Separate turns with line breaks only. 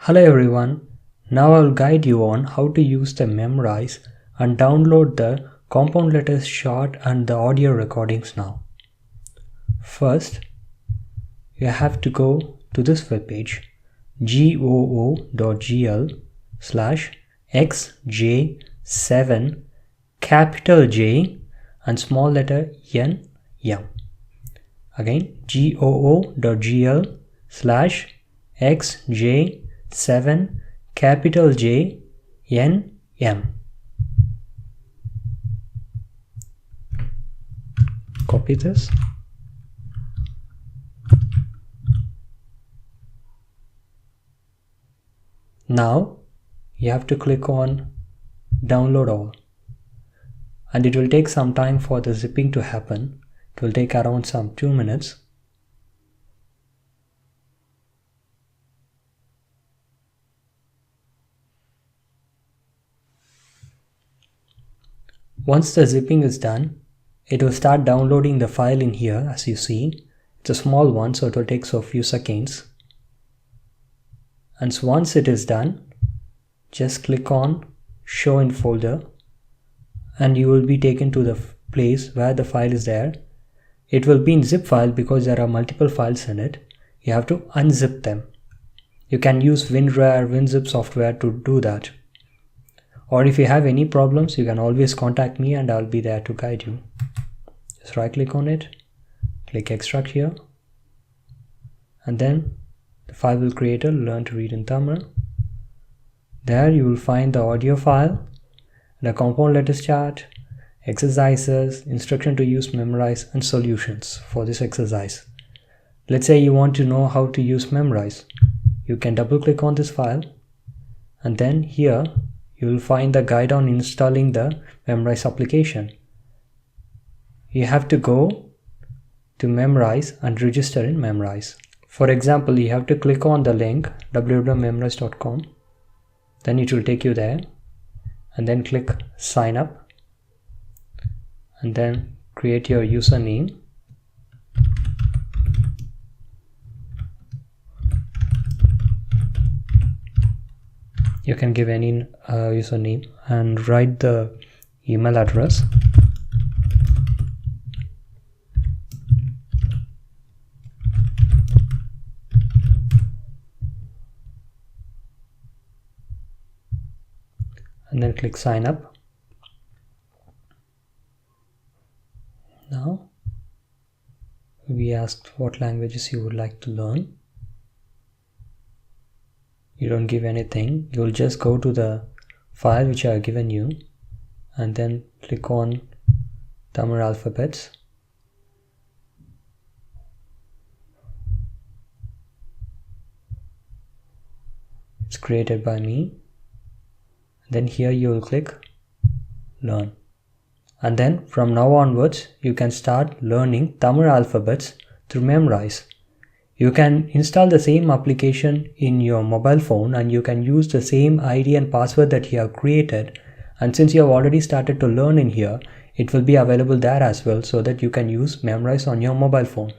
Hello everyone, now I will guide you on how to use the memrise and download the compound letters chart and the audio recordings now. First, you have to go to this webpage goo.gl/xj7 capital J and small letter N M. Again, goo.gl/xj7 capital J N M. Copy this. Now you have to click on download all, and it will take some time for the zipping to happen. It will take around some 2 minutes. Once the zipping is done, it will start downloading the file in here. As you see, it's a small one, so it will take a few seconds. And once it is done, just click on show in folder and you will be taken to the place where the file is there. It will be in zip file because there are multiple files in it. You have to unzip them. You can use WinRAR, WinZip software to do that. Or if you have any problems, you can always contact me and I'll be there to guide you. Just right click on it, click extract here, and then the file will create a learn to read in Tamil. There you will find the audio file, the compound letters chart, exercises, instruction to use memrise, and solutions for this exercise. Let's say you want to know how to use memrise. You can double click on this file, and then here you will find the guide on installing the memrise application. You have to go to memrise and register in memrise. For example, you have to click on the link www.memrise.com, then it will take you there, and then click sign up, and then create your username. You can give any username and write the email address. And then click sign up. Now we asked what languages you would like to learn. You don't give anything, you'll just go to the file which I have given you and then click on Tamil alphabets. It's created by me. Then here you will click learn, and then from now onwards you can start learning Tamil alphabets through memrise. You can install the same application in your mobile phone and you can use the same ID and password that you have created, and since you have already started to learn in here, it will be available there as well, so that you can use memrise on your mobile phone.